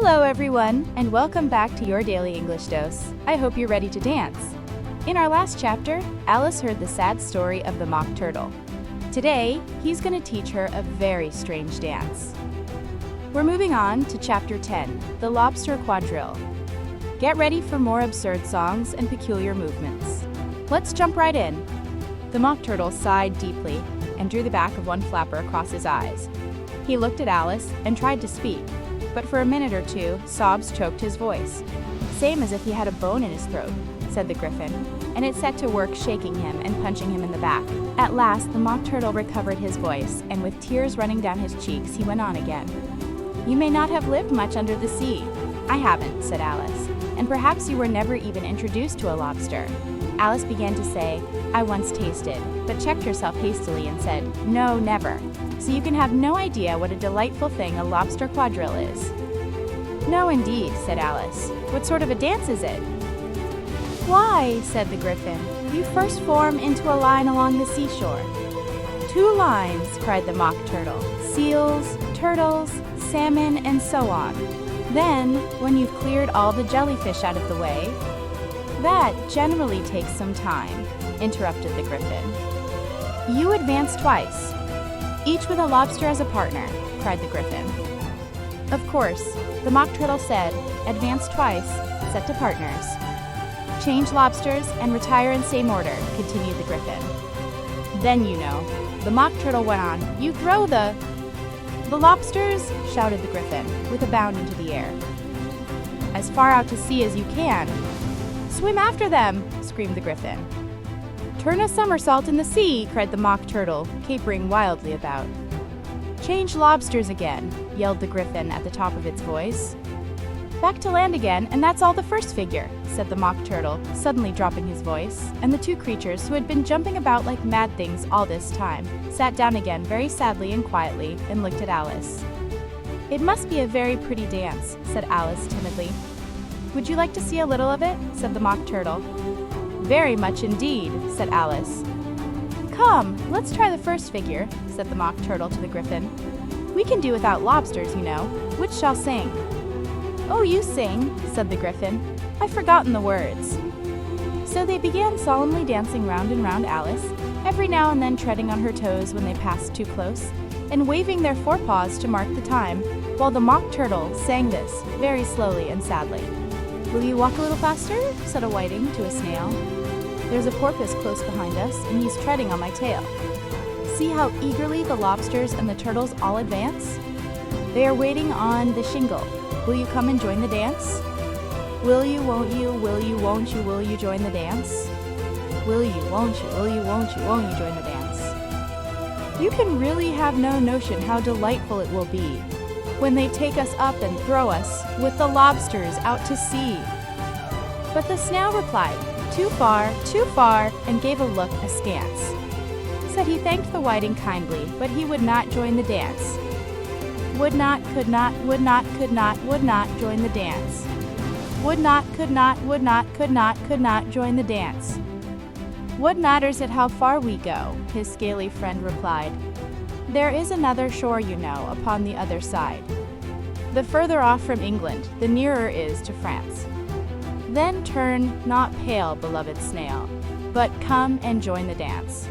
Hello everyone, and welcome back to your daily English dose. I hope you're ready to dance. In our last chapter, Alice heard the sad story of the mock turtle. Today, he's going to teach her a very strange dance. We're moving on to chapter 10, the Lobster Quadrille. Get ready for more absurd songs and peculiar movements. Let's jump right in. The mock turtle sighed deeply and drew the back of one flapper across his eyes. He looked at Alice and tried to speak, but for a minute or two, sobs choked his voice. "Same as if he had a bone in his throat," said the griffin, and it set to work shaking him and punching him in the back. At last, the mock turtle recovered his voice, and with tears running down his cheeks, he went on again. "You may not have lived much under the sea." "I haven't," said Alice, "and perhaps you were never even introduced to a lobster." Alice began to say, "I once tasted," but checked herself hastily and said, "No, never. So you can have no idea what a delightful thing a lobster quadrille is." "No, indeed," said Alice. "What sort of a dance is it?" "Why," said the griffin, "you first form into a line along the seashore." "Two lines," cried the mock turtle. "Seals, turtles, salmon, and so on. Then, when you've cleared all the jellyfish out of the way—" "That generally takes some time," interrupted the griffin. "You advance twice, each with a lobster as a partner," cried the griffin. "Of course," the mock turtle said, "advance twice, set to partners. Change lobsters and retire in same order," continued the griffin. "Then you know," the mock turtle went on, "you throw the lobsters," shouted the griffin, with a bound into the air, "as far out to sea as you can." "Swim after them," screamed the griffin. "Turn a somersault in the sea," cried the mock turtle, capering wildly about. "Change lobsters again," yelled the griffin at the top of its voice. "Back to land again, and that's all the first figure," said the mock turtle, suddenly dropping his voice, and the two creatures, who had been jumping about like mad things all this time, sat down again very sadly and quietly and looked at Alice. "It must be a very pretty dance," said Alice timidly. "Would you like to see a little of it?" said the mock turtle. "Very much indeed," said Alice. "Come, let's try the first figure," said the mock turtle to the griffin. "We can do without lobsters, you know. Which shall sing?" "Oh, you sing," said the griffin. "I've forgotten the words." So they began solemnly dancing round and round Alice, every now and then treading on her toes when they passed too close, and waving their forepaws to mark the time, while the mock turtle sang this very slowly and sadly. "Will you walk a little faster?" said a whiting to a snail. "There's a porpoise close behind us, and he's treading on my tail. See how eagerly the lobsters and the turtles all advance? They are waiting on the shingle. Will you come and join the dance? Will you, won't you, will you, won't you, will you join the dance? Will you, won't you, will you, won't you, won't you join the dance? You can really have no notion how delightful it will be when they take us up and throw us with the lobsters out to sea." But the snail replied, too far, and gave a look askance. Said he thanked the whiting kindly, but he would not join the dance. Would not, could not, would not, could not, would not join the dance. Would not, could not, would not, could not join the dance. "What matters it how far we go?" his scaly friend replied. "There is another shore, you know, upon the other side. The further off from England, the nearer is to France. Then turn not pale, beloved snail, but come and join the dance.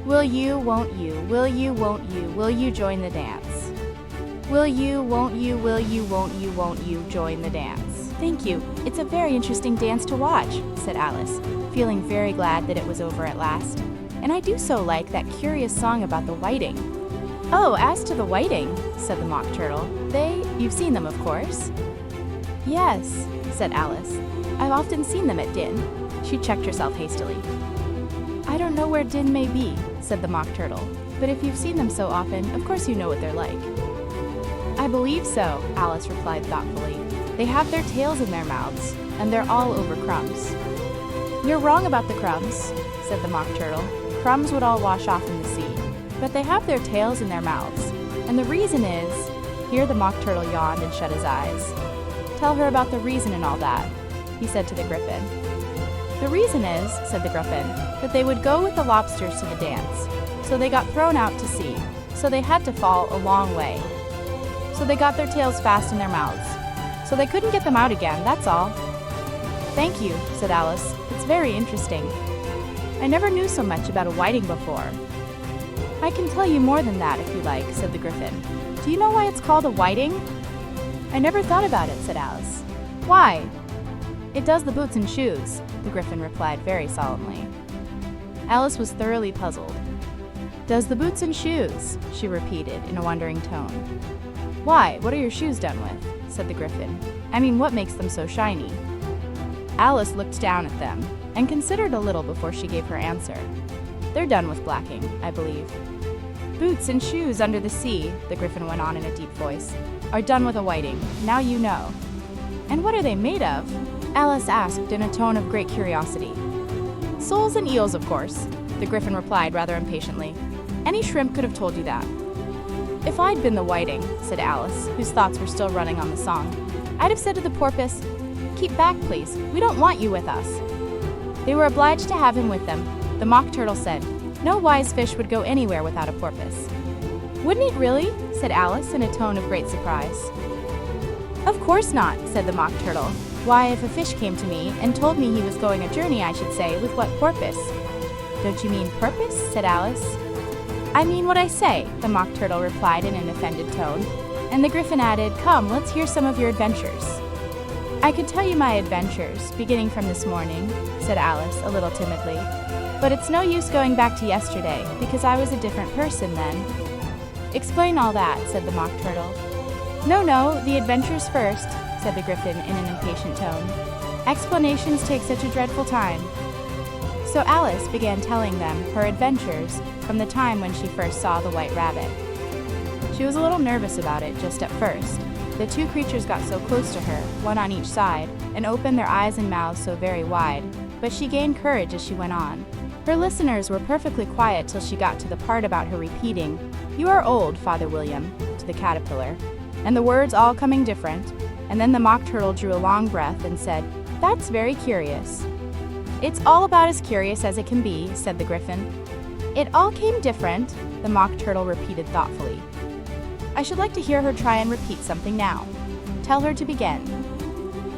Will you, won't you, will you, won't you, will you join the dance? Will you, won't you, will you, won't you join the dance?" "Thank you. It's a very interesting dance to watch," said Alice, feeling very glad that it was over at last. "And I do so like that curious song about the whiting." "Oh, as to the whiting," said the mock turtle, you've seen them, of course?" "Yes," said Alice. "I've often seen them at Din." She checked herself hastily. "I don't know where Din may be," said the mock turtle, "but if you've seen them so often, of course you know what they're like." "I believe so," Alice replied thoughtfully. "They have their tails in their mouths, and they're all over crumbs." "You're wrong about the crumbs," said the mock turtle. "Crumbs would all wash off in the sea. But they have their tails in their mouths, and the reason is—" Here the mock turtle yawned and shut his eyes. "Tell her about the reason and all that," he said to the griffin. "The reason is," said the griffin, "that they would go with the lobsters to the dance. So they got thrown out to sea, so they had to fall a long way. So they got their tails fast in their mouths. so they couldn't get them out again, that's all. Thank you, said Alice. It's very interesting. I never knew so much about a whiting before. I can tell you more than that if you like, said the Griffin. Do you know why it's called a whiting? I never thought about it, said Alice. Why? It does the boots and shoes, the Griffin replied very solemnly. Alice was thoroughly puzzled. Does the boots and shoes, she repeated in a wondering tone. Why, what are your shoes done with? Said the Griffin. I mean, what makes them so shiny? Alice looked down at them and considered a little before she gave her answer. They're done with blacking, I believe. Boots and shoes under the sea, the Griffin went on in a deep voice, are done with a whiting. Now you know. And what are they made of? Alice asked in a tone of great curiosity. Soles and eels, of course, the Griffin replied rather impatiently. Any shrimp could have told you that. If I'd been the whiting, said Alice, whose thoughts were still running on the song, I'd have said to the porpoise, keep back, please. We don't want you with us. They were obliged to have him with them. The Mock Turtle said, no wise fish would go anywhere without a porpoise. Wouldn't it really? Said Alice in a tone of great surprise. Of course not, said the Mock Turtle. Why, if a fish came to me and told me he was going a journey, I should say, with what porpoise? Don't you mean purpose? Said Alice. I mean what I say, the Mock Turtle replied in an offended tone. And the Griffin added, come, let's hear some of your adventures. I could tell you my adventures, beginning from this morning, said Alice a little timidly. But it's no use going back to yesterday, because I was a different person then. Explain all that, said the Mock Turtle. No, the adventures first, said the Griffin in an impatient tone. Explanations take such a dreadful time. So Alice began telling them her adventures from the time when she first saw the white rabbit. She was a little nervous about it just at first. The two creatures got so close to her, one on each side, and opened their eyes and mouths so very wide, but she gained courage as she went on. Her listeners were perfectly quiet till she got to the part about her repeating, "You are old, Father William," to the caterpillar, and the words all coming different, and then the Mock Turtle drew a long breath and said, "That's very curious." "It's all about as curious as it can be," said the Griffin. "It all came different," the Mock Turtle repeated thoughtfully. "I should like to hear her try and repeat something now. Tell her to begin."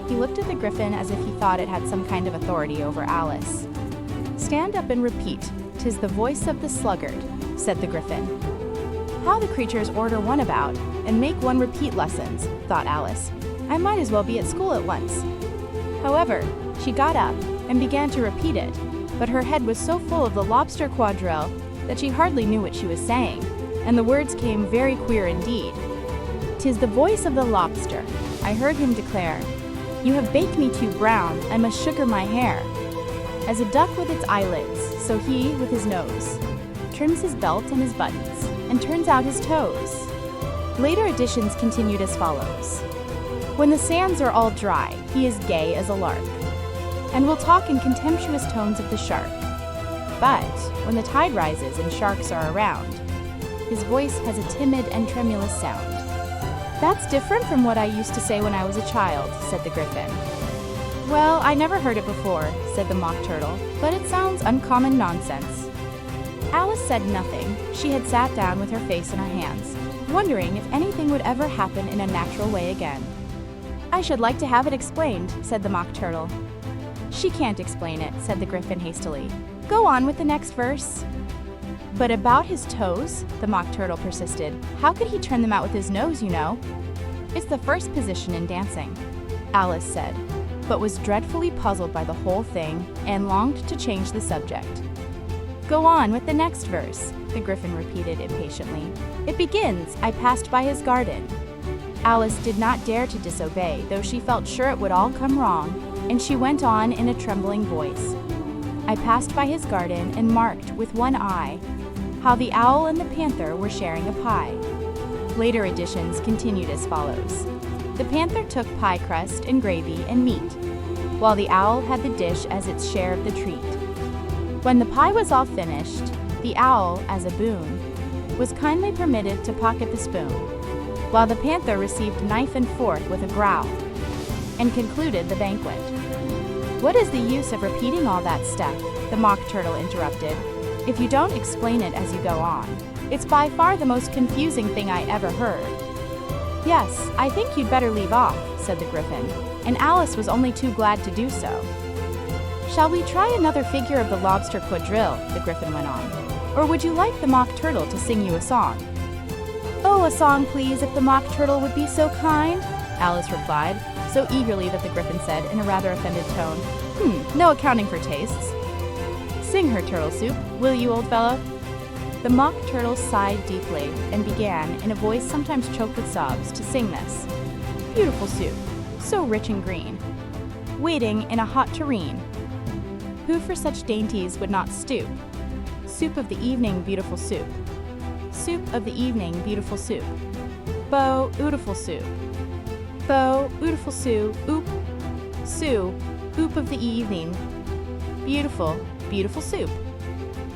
He looked at the Griffin as if he thought it had some kind of authority over Alice. "Stand up and repeat, 'Tis the voice of the sluggard," said the Griffin. How the creatures order one about and make one repeat lessons, thought Alice. I might as well be at school at once. However, she got up and began to repeat it, but her head was so full of the Lobster Quadrille that she hardly knew what she was saying, and the words came very queer indeed. "'Tis the voice of the lobster," I heard him declare. "You have baked me too brown, I must sugar my hair." As a duck with its eyelids, so he with his nose trims his belt and his buttons, and turns out his toes. Later editions continued as follows. When the sands are all dry, he is gay as a lark, and will talk in contemptuous tones of the shark. But when the tide rises and sharks are around, his voice has a timid and tremulous sound. "That's different from what I used to say when I was a child," said the Griffin. "Well, I never heard it before," said the Mock Turtle, "but it sounds uncommon nonsense." Alice said nothing. She had sat down with her face in her hands, wondering if anything would ever happen in a natural way again. "I should like to have it explained," said the Mock Turtle. "She can't explain it," said the Griffin hastily. "Go on with the next verse." "But about his toes," the Mock Turtle persisted. "How could he turn them out with his nose, you know?" "It's the first position in dancing," Alice said, but was dreadfully puzzled by the whole thing and longed to change the subject. "Go on with the next verse," the Griffin repeated impatiently. "It begins, 'I passed by his garden.'" Alice did not dare to disobey, though she felt sure it would all come wrong, and she went on in a trembling voice. "I passed by his garden and marked with one eye how the owl and the panther were sharing a pie." Later editions continued as follows. The panther took pie crust and gravy and meat, while the owl had the dish as its share of the treat. When the pie was all finished, the owl, as a boon, was kindly permitted to pocket the spoon, while the panther received knife and fork with a growl, and concluded the banquet. "What is the use of repeating all that stuff?" the Mock Turtle interrupted, "if you don't explain it as you go on. It's by far the most confusing thing I ever heard." Yes, I think you'd better leave off, said the Griffin, and Alice was only too glad to do so. Shall we try another figure of the Lobster Quadrille, the Griffin went on, or would you like the Mock Turtle to sing you a song? Oh, a song please, if the Mock Turtle would be so kind, Alice replied, so eagerly that the Griffin said in a rather offended tone, no accounting for tastes. Sing her, Turtle Soup, will you, old fellow? The Mock Turtle sighed deeply and began, in a voice sometimes choked with sobs, to sing this. Beautiful soup, so rich and green, waiting in a hot tureen. Who for such dainties would not stoop? Soup of the evening, beautiful soup. Soup of the evening, beautiful soup. Bo, ootiful soup. Bo, ootiful soup, oop. Sue, oop of the evening. Beautiful, beautiful soup.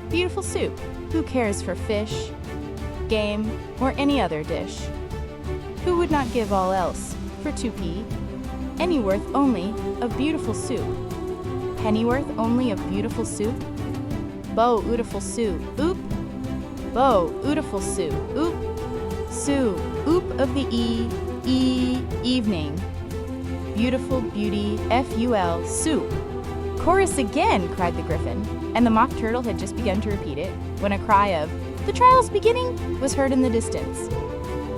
Beautiful soup. Who cares for fish, game, or any other dish? Who would not give all else for 2p? Any worth only of beautiful soup. Pennyworth only of beautiful soup? Bo, ootiful soup, oop. Bo, ootiful soup, oop. Sue, oop of the evening. Beautiful beauty, ful, soup. Chorus again, cried the Griffin, and the Mock Turtle had just begun to repeat it, when a cry of, "The trial's beginning!" was heard in the distance.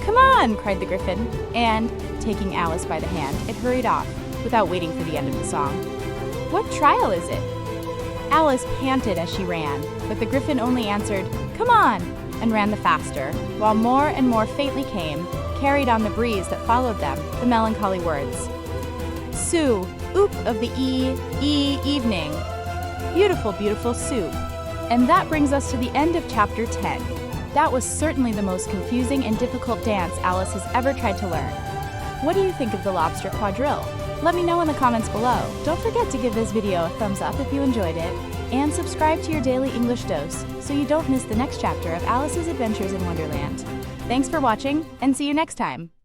"Come on!" cried the Griffin, and, taking Alice by the hand, it hurried off, without waiting for the end of the song. "What trial is it?" Alice panted as she ran, but the Griffin only answered, "Come on!" and ran the faster, while more and more faintly came, carried on the breeze that followed them, the melancholy words. Sue, oop of the evening. Beautiful, beautiful soup. And that brings us to the end of chapter 10. That was certainly the most confusing and difficult dance Alice has ever tried to learn. What do you think of the Lobster Quadrille? Let me know in the comments below. Don't forget to give this video a thumbs up if you enjoyed it, and subscribe to your daily English dose so you don't miss the next chapter of Alice's Adventures in Wonderland. Thanks for watching, and see you next time!